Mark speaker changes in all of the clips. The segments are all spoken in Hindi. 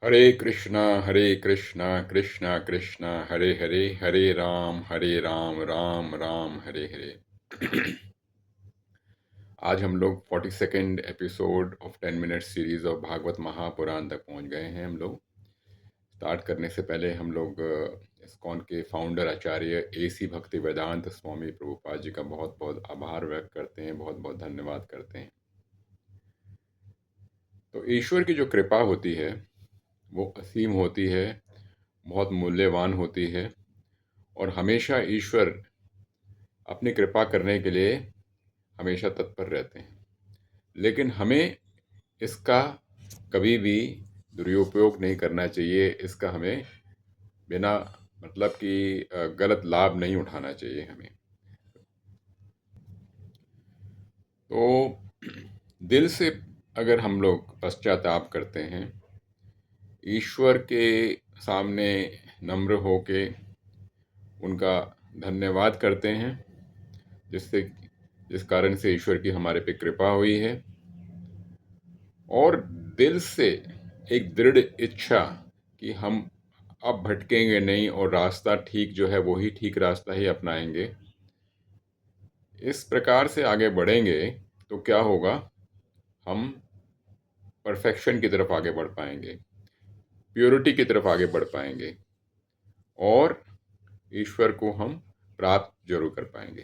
Speaker 1: हरे कृष्णा कृष्णा कृष्णा हरे हरे, हरे राम राम राम हरे हरे। आज हम लोग 42nd episode of 10 minute series of Bhagwat Mahapuran तक पहुंच गए हैं। हम लोग स्टार्ट करने से पहले हम लोग इस्कॉन के फाउंडर आचार्य AC भक्ति वेदांत स्वामी प्रभुपाद जी का बहुत बहुत आभार व्यक्त करते हैं, बहुत बहुत धन्यवाद करते हैं। तो ईश्वर की जो कृपा होती है वो असीम होती है, बहुत मूल्यवान होती है और हमेशा ईश्वर अपनी कृपा करने के लिए हमेशा तत्पर रहते हैं। लेकिन हमें इसका कभी भी दुरुपयोग नहीं करना चाहिए, इसका हमें बिना मतलब कि गलत लाभ नहीं उठाना चाहिए हमें। तो दिल से अगर हम लोग पश्चाताप करते हैं, ईश्वर के सामने नम्र होके उनका धन्यवाद करते हैं, जिस कारण से ईश्वर की हमारे पे कृपा हुई है, और दिल से एक दृढ़ इच्छा कि हम अब भटकेंगे नहीं और रास्ता ठीक जो है वही ठीक रास्ता ही अपनाएंगे, इस प्रकार से आगे बढ़ेंगे तो क्या होगा, हम परफेक्शन की तरफ आगे बढ़ पाएंगे, प्योरिटी की तरफ आगे बढ़ पाएंगे और ईश्वर को हम प्राप्त जरूर कर पाएंगे।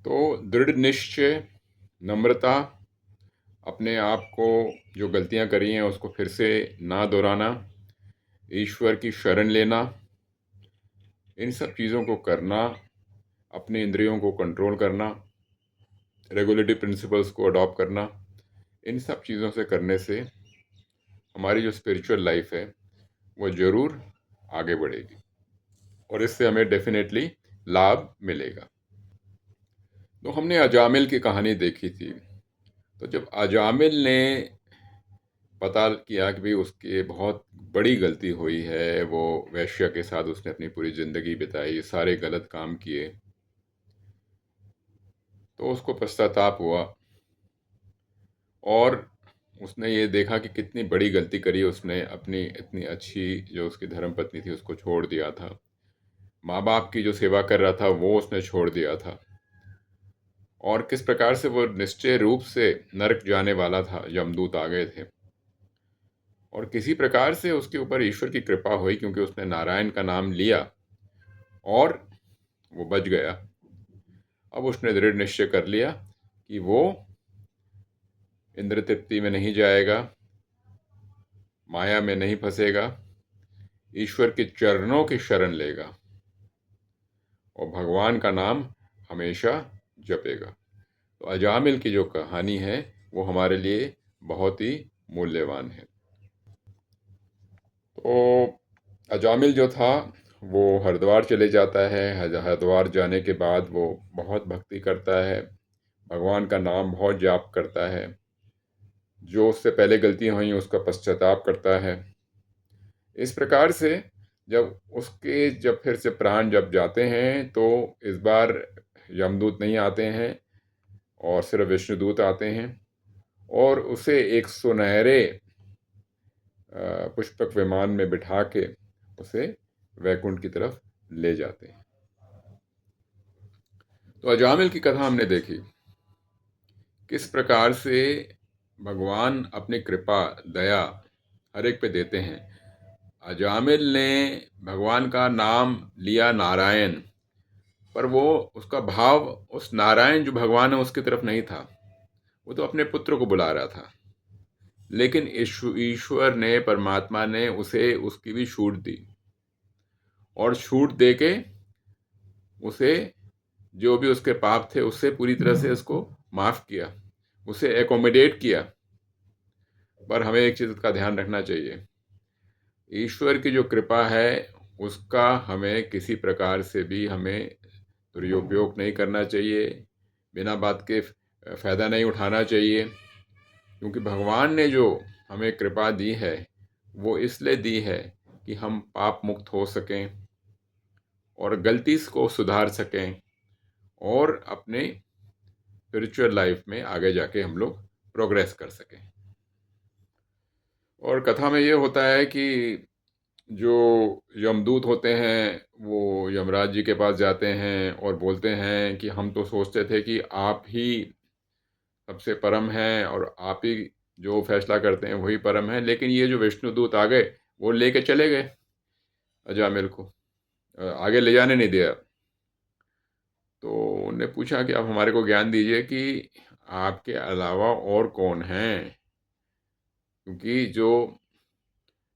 Speaker 1: तो दृढ़ निश्चय, नम्रता, अपने आप को जो गलतियां करी हैं उसको फिर से ना दोहराना, ईश्वर की शरण लेना, इन सब चीज़ों को करना, अपने इंद्रियों को कंट्रोल करना, रेगुलेटरी प्रिंसिपल्स को अडॉप्ट करना, इन सब चीज़ों से करने से हमारी जो स्पिरिचुअल लाइफ है वो ज़रूर आगे बढ़ेगी और इससे हमें डेफिनेटली लाभ मिलेगा। तो हमने अजामिल की कहानी देखी थी। तो जब अजामिल ने पता किया कि भाई उसकी बहुत बड़ी गलती हुई है, वो वैश्य के साथ उसने अपनी पूरी ज़िंदगी बिताई, सारे गलत काम किए, तो उसको पश्चाताप हुआ और उसने ये देखा कि कितनी बड़ी गलती करी उसने, अपनी इतनी अच्छी जो उसकी धर्मपत्नी थी उसको छोड़ दिया था, माँ बाप की जो सेवा कर रहा था वो उसने छोड़ दिया था, और किस प्रकार से वो निश्चय रूप से नरक जाने वाला था, यमदूत आ गए थे, और किसी प्रकार से उसके ऊपर ईश्वर की कृपा हुई क्योंकि उसने नारायण का नाम लिया और वो बच गया। अब उसने दृढ़ निश्चय कर लिया कि वो इंद्र तृप्ति में नहीं जाएगा, माया में नहीं फंसेगा, ईश्वर के चरणों की शरण लेगा और भगवान का नाम हमेशा जपेगा। तो अजामिल की जो कहानी है वो हमारे लिए बहुत ही मूल्यवान है। तो अजामिल जो था वो हरिद्वार चले जाता है। हरिद्वार जाने के बाद वो बहुत भक्ति करता है, भगवान का नाम बहुत जाप करता है, जो उससे पहले गलतियां हुई उसका पश्चाताप करता है। इस प्रकार से जब फिर से प्राण जब जाते हैं तो इस बार यमदूत नहीं आते हैं और सिर्फ विष्णुदूत आते हैं और उसे एक सुनहरे पुष्पक विमान में बिठा के उसे वैकुंठ की तरफ ले जाते हैं। तो अजामिल की कथा हमने देखी, किस प्रकार से भगवान अपनी कृपा दया हर एक पे देते हैं। अजामिल ने भगवान का नाम लिया नारायण, पर वो उसका भाव उस नारायण जो भगवान है उसकी तरफ नहीं था, वो तो अपने पुत्र को बुला रहा था। लेकिन ईश्वर ने, परमात्मा ने उसे उसकी भी छूट दी और छूट दे के उसे जो भी उसके पाप थे उससे पूरी तरह से उसको माफ किया, उसे एकोमोडेट किया। पर हमें एक चीज का ध्यान रखना चाहिए, ईश्वर की जो कृपा है उसका हमें किसी प्रकार से भी हमें दुरुपयोग नहीं करना चाहिए, बिना बात के फायदा नहीं उठाना चाहिए, क्योंकि भगवान ने जो हमें कृपा दी है वो इसलिए दी है कि हम पाप मुक्त हो सकें और गलती को सुधार सकें और अपने स्पिरिचुअल लाइफ में आगे जाके हम लोग प्रोग्रेस कर सकें। और कथा में ये होता है कि जो यमदूत होते हैं वो यमराज जी के पास जाते हैं और बोलते हैं कि हम तो सोचते थे कि आप ही सबसे परम हैं और आप ही जो फैसला करते हैं वही परम है, लेकिन ये जो विष्णुदूत आ गए वो लेके चले गए अजामिल को, आगे ले जाने नहीं दिया। तो उनने पूछा कि आप हमारे को ज्ञान दीजिए कि आपके अलावा और कौन हैं, क्योंकि जो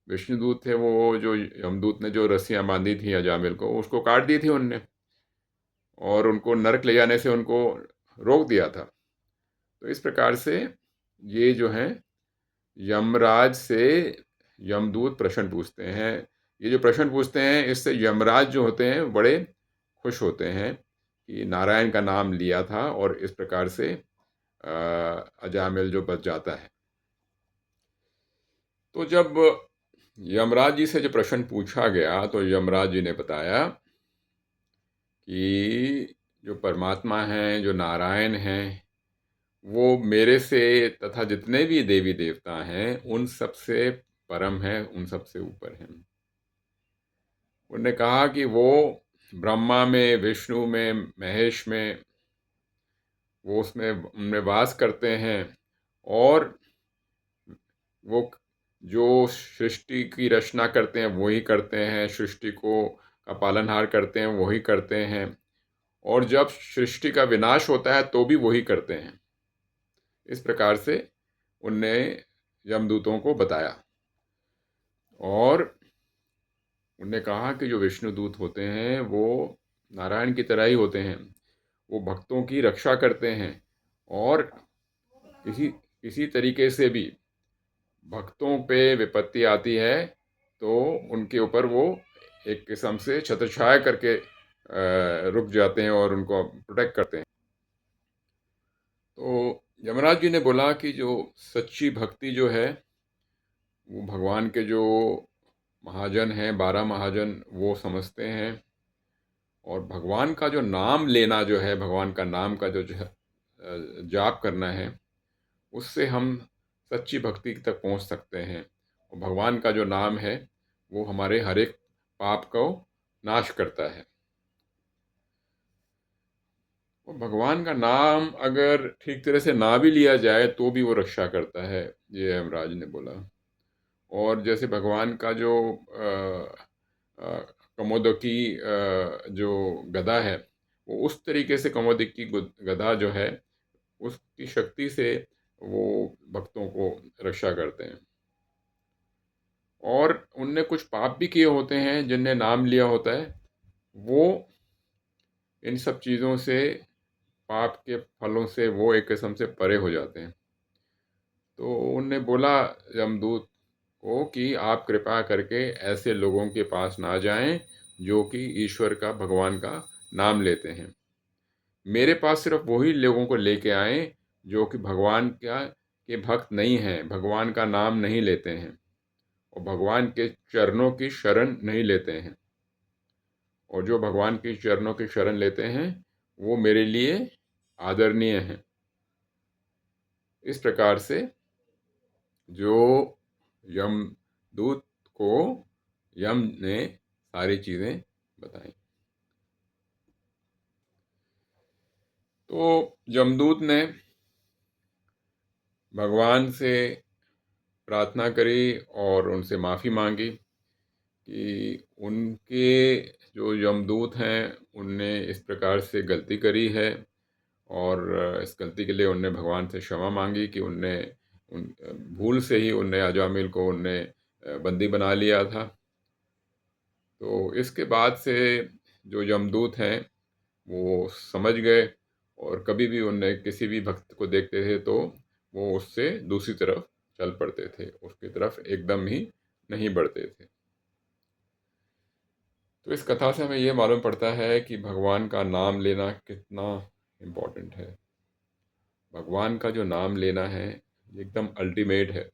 Speaker 1: विष्णुदूत थे वो जो यमदूत ने जो रस्सियां बांधी थी अजामिल को उसको काट दी थी उनने, और उनको नरक ले जाने से उनको रोक दिया था। तो इस प्रकार से ये जो हैं यमराज से यमदूत प्रश्न पूछते हैं। ये जो प्रश्न पूछते हैं इससे यमराज जो होते हैं बड़े खुश होते हैं कि नारायण का नाम लिया था, और इस प्रकार से अजामिल जो बच जाता है। तो जब यमराज जी से जो प्रश्न पूछा गया तो यमराज जी ने बताया कि जो परमात्मा हैं, जो नारायण हैं, वो मेरे से तथा जितने भी देवी देवता हैं उन सबसे परम है, उन सबसे ऊपर हैं। उन्होंने कहा कि वो ब्रह्मा में, विष्णु में, महेश में, वो उसमें उनमें वास करते हैं, और वो जो सृष्टि की रचना करते हैं वही करते हैं, सृष्टि को का पालनहार करते हैं वही करते हैं, और जब सृष्टि का विनाश होता है तो भी वही करते हैं। इस प्रकार से उनने यमदूतों को बताया, और उनने कहा कि जो विष्णुदूत होते हैं वो नारायण की तरह ही होते हैं, वो भक्तों की रक्षा करते हैं, और किसी किसी तरीके से भी भक्तों पे विपत्ति आती है तो उनके ऊपर वो एक किस्म से छत्रछाया करके रुक जाते हैं और उनको प्रोटेक्ट करते हैं। तो यमराज जी ने बोला कि जो सच्ची भक्ति जो है वो भगवान के जो महाजन हैं, 12 महाजन, वो समझते हैं, और भगवान का जो नाम लेना जो है, भगवान का नाम का जो जाप करना है, उससे हम सच्ची भक्ति तक पहुंच सकते हैं। और भगवान का जो नाम है वो हमारे हर एक पाप को नाश करता है। और भगवान का नाम अगर ठीक तरह से ना भी लिया जाए तो भी वो रक्षा करता है, ये यमराज ने बोला। और जैसे भगवान का जो कमोदकी जो गदा है, वो उस तरीके से कमोदकी गदा जो है उसकी शक्ति से वो भक्तों को रक्षा करते हैं। और उनने कुछ पाप भी किए होते हैं जिनने नाम लिया होता है, वो इन सब चीज़ों से, पाप के फलों से वो एक किस्म से परे हो जाते हैं। तो उनने बोला यमदूत को कि आप कृपा करके ऐसे लोगों के पास ना जाएं जो कि ईश्वर का, भगवान का नाम लेते हैं। मेरे पास सिर्फ वही लोगों को लेके आए जो कि भगवान के भक्त नहीं हैं, भगवान का नाम नहीं लेते हैं, और भगवान के चरणों की शरण नहीं लेते हैं। और जो भगवान के चरणों की शरण लेते हैं वो मेरे लिए आदरणीय हैं। इस प्रकार से जो यमदूत को यम ने सारी चीज़ें बताई। तो यमदूत ने भगवान से प्रार्थना करी और उनसे माफ़ी मांगी कि उनके जो यमदूत हैं उनने इस प्रकार से गलती करी है, और इस गलती के लिए उनने भगवान से क्षमा मांगी कि उनने उन भूल से ही उनने अजामिल को उनने बंदी बना लिया था। तो इसके बाद से जो यमदूत हैं वो समझ गए, और कभी भी उनने किसी भी भक्त को देखते थे तो वो उससे दूसरी तरफ चल पड़ते थे, उसकी तरफ एकदम ही नहीं बढ़ते थे। तो इस कथा से हमें ये मालूम पड़ता है कि भगवान का नाम लेना कितना इम्पोर्टेंट है। भगवान का जो नाम लेना है ये एकदम अल्टीमेट है,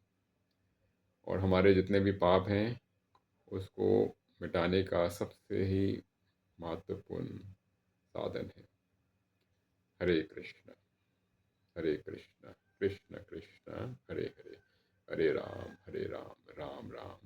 Speaker 1: और हमारे जितने भी पाप हैं उसको मिटाने का सबसे ही महत्वपूर्ण साधन है। हरे कृष्ण, हरे कृष्ण, कृष्ण कृष्ण, हरे हरे, हरे राम, हरे राम राम राम।